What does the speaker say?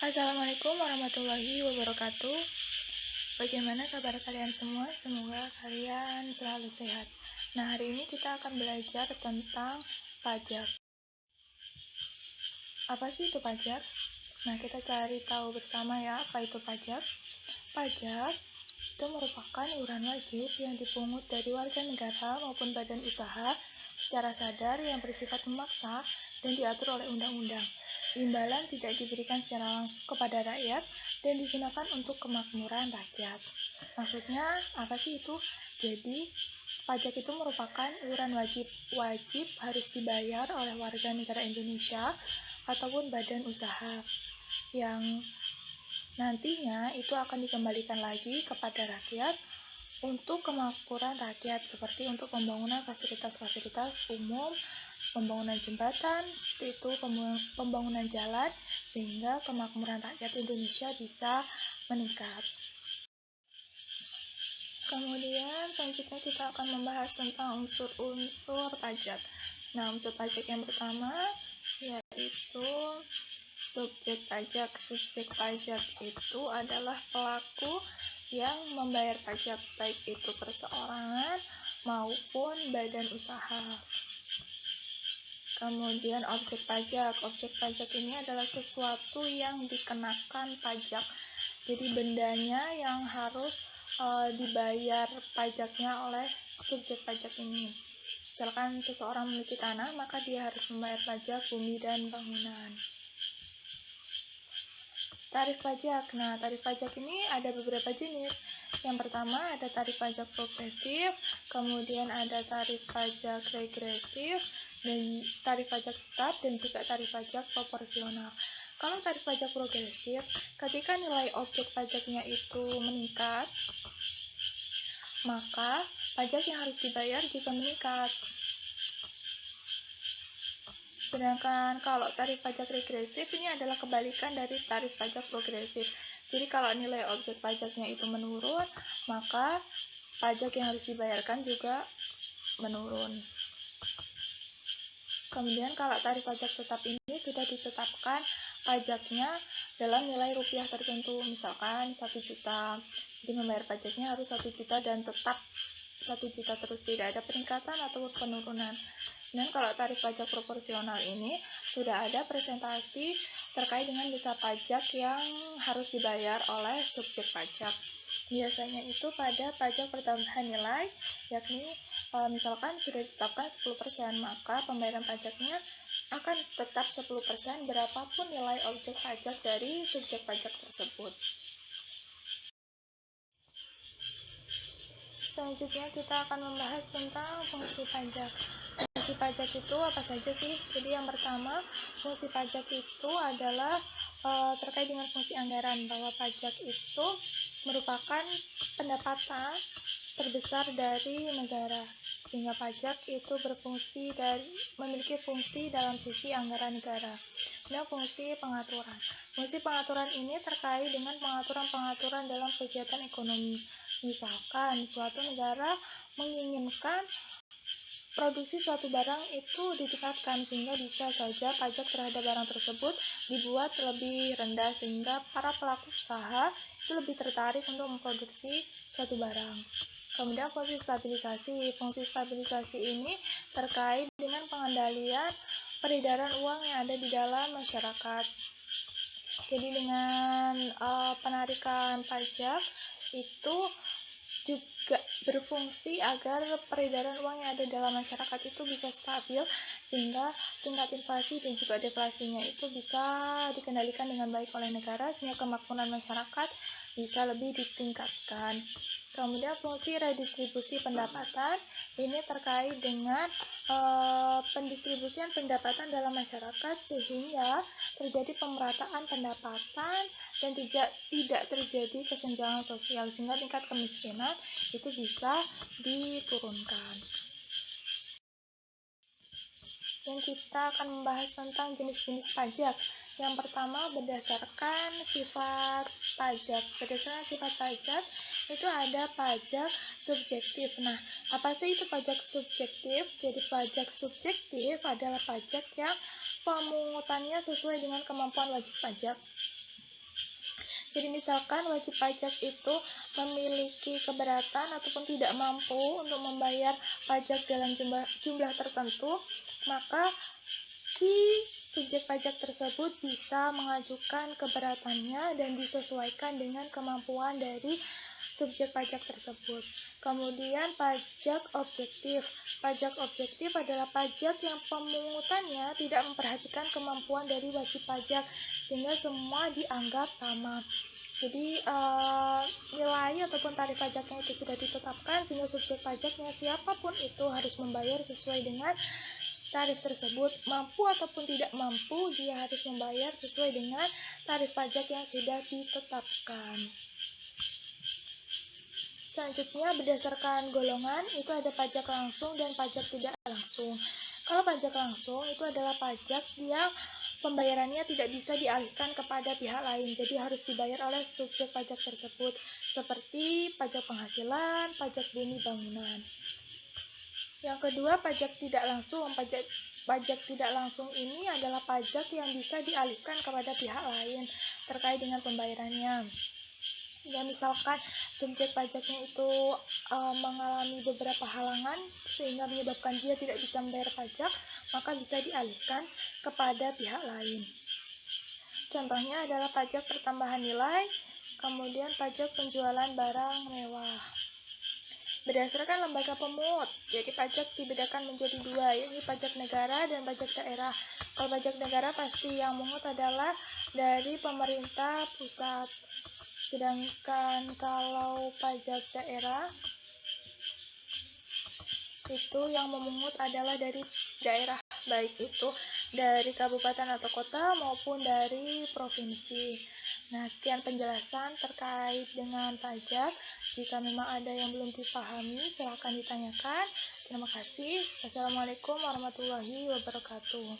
Assalamualaikum warahmatullahi wabarakatuh. Bagaimana kabar kalian semua? Semoga kalian selalu sehat. Nah, hari ini kita akan belajar tentang pajak. Apa sih itu pajak? Nah, kita cari tahu bersama ya, apa itu pajak. Pajak itu merupakan iuran wajib yang dipungut dari warga negara maupun badan usaha secara sadar yang bersifat memaksa dan diatur oleh undang-undang. Imbalan tidak diberikan secara langsung kepada rakyat dan digunakan untuk kemakmuran rakyat. Maksudnya apa sih itu? Jadi, pajak itu merupakan iuran wajib harus dibayar oleh warga negara Indonesia ataupun badan usaha yang nantinya itu akan dikembalikan lagi kepada rakyat untuk kemakmuran rakyat, seperti untuk pembangunan fasilitas-fasilitas umum, pembangunan jembatan, seperti itu, pembangunan jalan, sehingga kemakmuran rakyat Indonesia bisa meningkat. Kemudian selanjutnya kita akan membahas tentang unsur-unsur pajak. Nah, unsur pajak yang pertama yaitu subjek pajak. Subjek pajak itu adalah pelaku yang membayar pajak, baik itu perseorangan maupun badan usaha. Kemudian objek pajak. Objek pajak ini adalah sesuatu yang dikenakan pajak. Jadi bendanya yang harus dibayar pajaknya oleh subjek pajak ini. Misalkan seseorang memiliki tanah, maka dia harus membayar pajak bumi dan bangunan. Tarif pajak. Nah, tarif pajak ini ada beberapa jenis. Yang pertama ada tarif pajak progresif, kemudian ada tarif pajak regresif, dan tarif pajak tetap, dan juga tarif pajak proporsional. Kalau tarif pajak progresif, ketika nilai objek pajaknya itu meningkat, maka pajak yang harus dibayar juga meningkat. Sedangkan kalau tarif pajak regresif ini adalah kebalikan dari tarif pajak progresif. Jadi kalau nilai objek pajaknya itu menurun, maka pajak yang harus dibayarkan juga menurun. Kemudian kalau tarif pajak tetap ini sudah ditetapkan pajaknya dalam nilai rupiah tertentu, misalkan 1 juta. Jadi membayar pajaknya harus 1 juta dan tetap 1 juta terus, tidak ada peningkatan atau penurunan. Dan kalau tarif pajak proporsional ini sudah ada presentasi terkait dengan besar pajak yang harus dibayar oleh subjek pajak. Biasanya itu pada pajak pertambahan nilai, yakni misalkan sudah ditetapkan 10%, maka pembayaran pajaknya akan tetap 10% berapapun nilai objek pajak dari subjek pajak tersebut. Selanjutnya kita akan membahas tentang fungsi pajak. Fungsi pajak itu apa saja sih? Jadi yang pertama, fungsi pajak itu adalah terkait dengan fungsi anggaran, bahwa pajak itu merupakan pendapatan terbesar dari negara, sehingga pajak itu memiliki fungsi dalam sisi anggaran negara. Dan fungsi pengaturan. Fungsi pengaturan ini terkait dengan pengaturan-pengaturan dalam kegiatan ekonomi. Misalkan suatu negara menginginkan produksi suatu barang itu ditingkatkan, sehingga bisa saja pajak terhadap barang tersebut dibuat lebih rendah, sehingga para pelaku usaha itu lebih tertarik untuk memproduksi suatu barang. Kemudian fungsi stabilisasi. Fungsi stabilisasi ini terkait dengan pengendalian peredaran uang yang ada di dalam masyarakat. Jadi dengan penarikan pajak itu juga berfungsi agar peredaran uang yang ada dalam masyarakat itu bisa stabil, sehingga tingkat inflasi dan juga deflasinya itu bisa dikendalikan dengan baik oleh negara, sehingga kemakmuran masyarakat bisa lebih ditingkatkan. Kemudian fungsi redistribusi pendapatan ini terkait dengan pendistribusian pendapatan dalam masyarakat, sehingga terjadi pemerataan pendapatan dan tidak terjadi kesenjangan sosial, sehingga tingkat kemiskinan itu bisa diturunkan. Dan kita akan membahas tentang jenis-jenis pajak. Yang pertama, berdasarkan sifat pajak. Berdasarkan sifat pajak itu ada pajak subjektif. Nah, apa sih itu pajak subjektif? Jadi pajak subjektif adalah pajak yang pemungutannya sesuai dengan kemampuan wajib pajak. Jadi misalkan wajib pajak itu memiliki keberatan ataupun tidak mampu untuk membayar pajak dalam jumlah tertentu, maka si subjek pajak tersebut bisa mengajukan keberatannya dan disesuaikan dengan kemampuan dari subjek pajak tersebut. Kemudian pajak objektif. Pajak objektif adalah pajak yang pemungutannya tidak memperhatikan kemampuan dari wajib pajak, sehingga semua dianggap sama. Jadi nilai ataupun tarif pajaknya itu sudah ditetapkan, sehingga subjek pajaknya siapapun itu harus membayar sesuai dengan tarif tersebut. Mampu ataupun tidak mampu, dia harus membayar sesuai dengan tarif pajak yang sudah ditetapkan. Selanjutnya, berdasarkan golongan, itu ada pajak langsung dan pajak tidak langsung. Kalau pajak langsung, itu adalah pajak yang pembayarannya tidak bisa dialihkan kepada pihak lain, jadi harus dibayar oleh subjek pajak tersebut, seperti pajak penghasilan, pajak bumi bangunan. Yang kedua, pajak tidak langsung. Pajak tidak langsung ini adalah pajak yang bisa dialihkan kepada pihak lain terkait dengan pembayarannya. Ya, misalkan subjek pajaknya itu mengalami beberapa halangan sehingga menyebabkan dia tidak bisa membayar pajak, maka bisa dialihkan kepada pihak lain. Contohnya adalah pajak pertambahan nilai, kemudian pajak penjualan barang mewah. Berdasarkan lembaga pemungut, jadi pajak dibedakan menjadi dua, yaitu pajak negara dan pajak daerah. Kalau pajak negara pasti yang memungut adalah dari pemerintah pusat. Sedangkan kalau pajak daerah, itu yang memungut adalah dari daerah, baik itu dari kabupaten atau kota maupun dari provinsi. Nah, sekian penjelasan terkait dengan pajak. Jika memang ada yang belum dipahami, silakan ditanyakan. Terima kasih. Wassalamualaikum warahmatullahi wabarakatuh.